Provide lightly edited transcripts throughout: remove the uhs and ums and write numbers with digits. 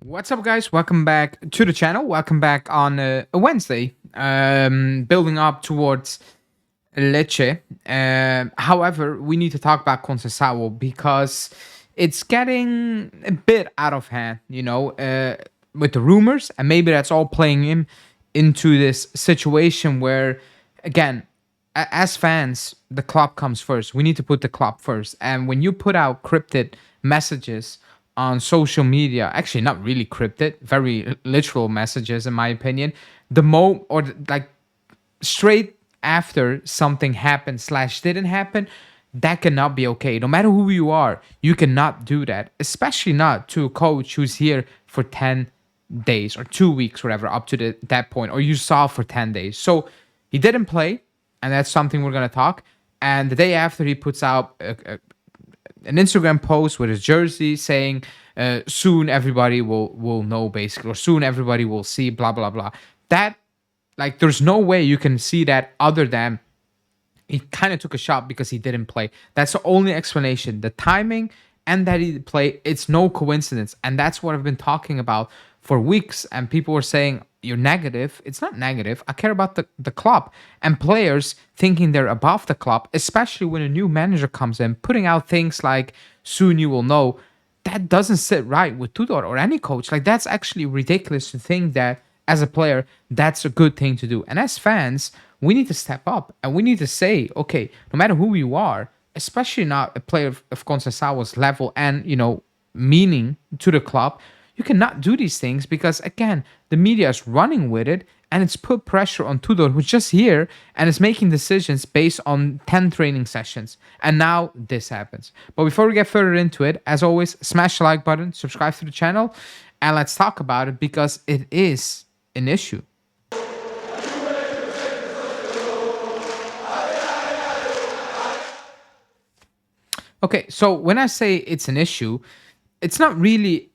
What's up, guys? Welcome back to the channel. Welcome back on a Wednesday. Building up towards Lecce. However, we need to talk about Conceicao because it's getting a bit out of hand, with the rumors, and maybe that's all playing into this situation where, again, as fans, the club comes first. We need to put the club first. And when you put out cryptid messages on social media, actually not really cryptid, very literal messages, in my opinion, like straight after something happened slash didn't happen, that cannot be okay. No matter who you are, you cannot do that, especially not to a coach who's here for 10 days or 2 weeks, whatever, up to that point, or you saw for 10 days. So he didn't play, and that's something we're going to talk. And the day after, he puts out an Instagram post with his jersey saying, soon everybody will know, basically, or soon everybody will see, blah, blah, blah. That, like, there's no way you can see that other than he kind of took a shot because he didn't play. That's the only explanation. The timing and that he didn't play, it's no coincidence. And that's what I've been talking about for weeks. And people were saying, you're negative. It's not negative. I care about the club and players thinking they're above the club, especially when a new manager comes in, putting out things like, soon you will know. That doesn't sit right with Tudor or any coach. Like, that's actually ridiculous to think that as a player, that's a good thing to do. And as fans, we need to step up and we need to say, okay, no matter who you are, especially not a player of Conceicao's level and, meaning to the club, you cannot do these things because, again, the media is running with it and it's put pressure on Tudor, who's just here and is making decisions based on 10 training sessions. And now this happens. But before we get further into it, as always, smash the like button, subscribe to the channel, and let's talk about it because it is an issue. Okay, so when I say it's an issue, it's not really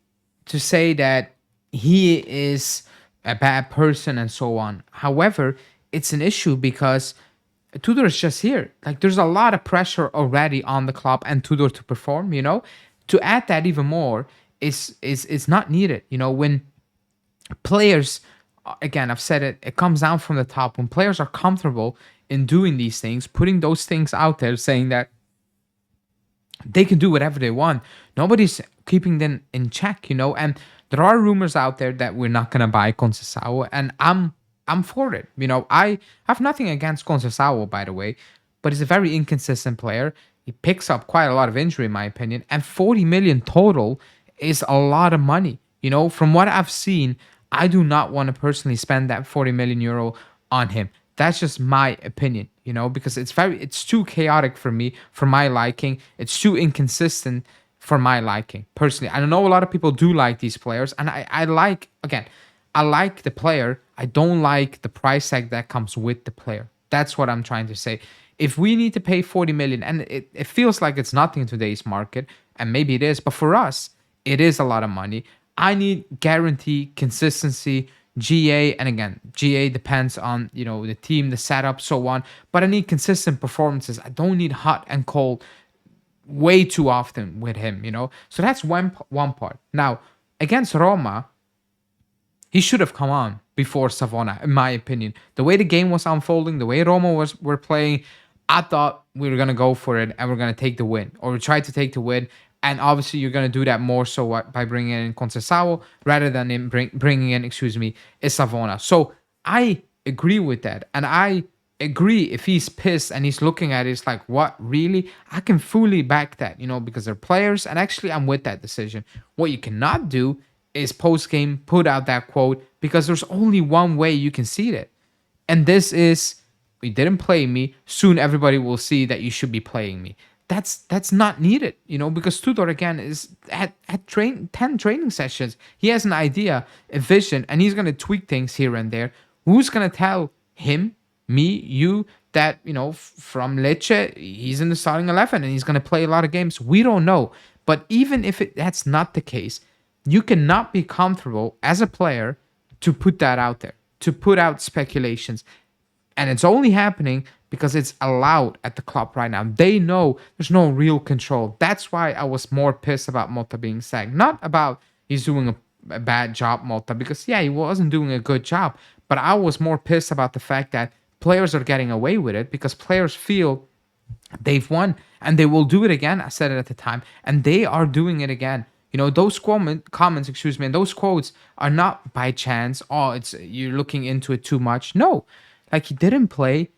to say that he is a bad person and so on. However, it's an issue because Tudor is just here. Like, there's a lot of pressure already on the club and Tudor to perform, To add that even more is not needed. When players, again, I've said it, it comes down from the top. When players are comfortable in doing these things, putting those things out there, saying that they can do whatever they want. Nobody's keeping them in check, And there are rumors out there that we're not gonna buy Conceicao, and I'm for it. I have nothing against Conceicao, by the way, but he's a very inconsistent player. He picks up quite a lot of injury, in my opinion, and 40 million total is a lot of money. From what I've seen, I do not want to personally spend that 40 million euro on him. That's just my opinion, because it's too chaotic for me, for my liking. It's too inconsistent for my liking, personally. I know a lot of people do like these players, and I like the player. I don't like the price tag that comes with the player. That's what I'm trying to say. If we need to pay 40 million, and it feels like it's nothing in today's market, and maybe it is, but for us, it is a lot of money. I need guarantee, consistency, GA, and again, GA depends on the team, the setup, so on. But I need consistent performances. I don't need hot and cold way too often with him. So that's one part. Now, against Roma, he should have come on before Savona, in my opinion. The way the game was unfolding, the way Roma were playing, I thought we were gonna go for it and we're gonna take the win, or we tried to take the win. And obviously, you're going to do that more so by bringing in Conceicao rather than bringing in, Savona. So I agree with that. And I agree if he's pissed and he's looking at it, it's like, what, really? I can fully back that, because they're players. And actually, I'm with that decision. What you cannot do is post-game put out that quote because there's only one way you can see it. And this is, you didn't play me. Soon everybody will see that you should be playing me. That's not needed, because Tudor, again, is had 10 training sessions. He has an idea, a vision, and he's going to tweak things here and there. Who's going to tell him, me, you, that, from Lecce, he's in the starting 11 and he's going to play a lot of games? We don't know. But even if that's not the case, you cannot be comfortable as a player to put that out there, to put out speculations. And it's only happening because it's allowed at the club right now. They know there's no real control. That's why I was more pissed about Motta being sacked. Not about he's doing a bad job, Malta, because yeah, he wasn't doing a good job. But I was more pissed about the fact that players are getting away with it because players feel they've won and they will do it again. I said it at the time, and they are doing it again. Those comments, excuse me, and those quotes are not by chance. Oh, it's you're looking into it too much. No, like he didn't play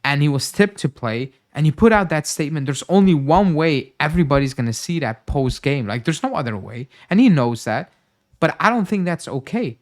and he was tipped to play and he put out that statement. There's only one way everybody's going to see that post game. Like there's no other way. And he knows that. But I don't think that's okay.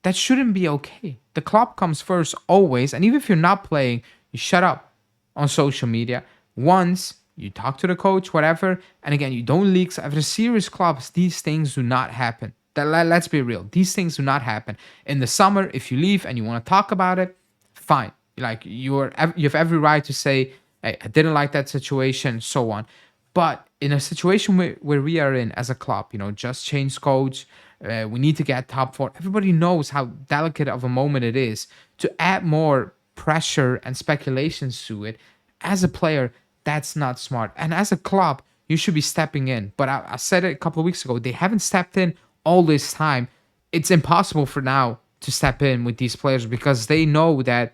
That shouldn't be okay. The club comes first always. And even if you're not playing, you shut up on social media. Once you talk to the coach, whatever. And again, you don't leak. After serious clubs, these things do not happen. Let's be real. These things do not happen. In the summer, if you leave and you want to talk about it, fine. Like you have every right to say, hey, I didn't like that situation, so on. But in a situation where we are in as a club, just change coach, we need to get top four. Everybody knows how delicate of a moment it is to add more pressure and speculations to it. As a player, that's not smart. And as a club, you should be stepping in. But I said it a couple of weeks ago. They haven't stepped in all this time. It's impossible for now to step in with these players because they know that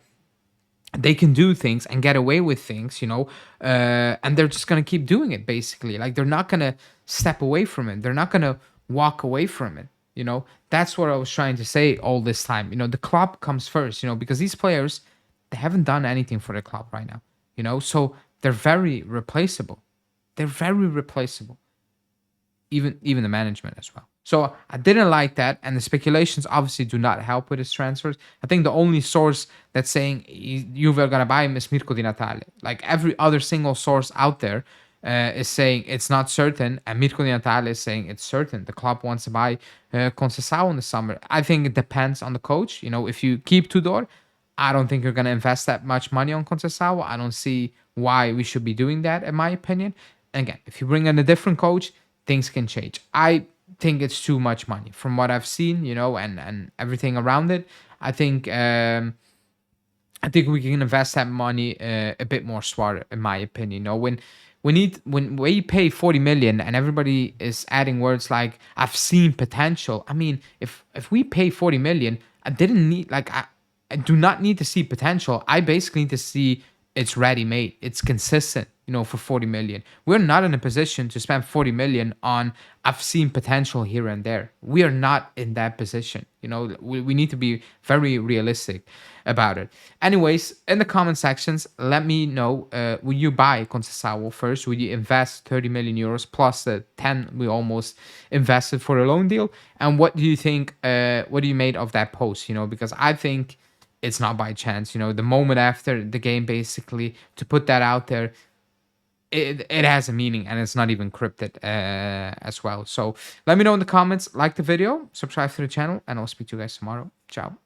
they can do things and get away with things, and they're just going to keep doing it, basically. Like, they're not going to step away from it. They're not going to walk away from it, That's what I was trying to say all this time. The club comes first, because these players, they haven't done anything for the club right now, So they're very replaceable. They're very replaceable. Even the management as well. So I didn't like that, and the speculations obviously do not help with his transfers. I think the only source that's saying Juve are gonna buy him is Mirko Di Natale. Like every other single source out there is saying it's not certain, and Mirko Di Natale is saying it's certain. The club wants to buy Conceicao in the summer. I think it depends on the coach. If you keep Tudor, I don't think you're gonna invest that much money on Conceicao. I don't see why we should be doing that, in my opinion. And again, if you bring in a different coach, things can change. I think it's too much money from what I've seen, and everything around it. I think we can invest that money a bit more smarter, in my opinion. When we pay 40 million and everybody is adding words like I've seen potential. I mean, if we pay 40 million, I didn't need I do not need to see potential. I basically need to see it's ready made. It's consistent, for 40 million. We're not in a position to spend 40 million on I've seen potential here and there. We are not in that position. We need to be very realistic about it. Anyways, in the comment sections, let me know, will you buy Conceicao first? Will you invest 30 million euros plus the 10 we almost invested for a loan deal? And what do you think, what do you made of that post? Because I think it's not by chance. The moment after the game, basically, to put that out there, it has a meaning, and it's not even crypted as well. So let me know in the comments, like the video, subscribe to the channel, and I'll speak to you guys tomorrow. Ciao.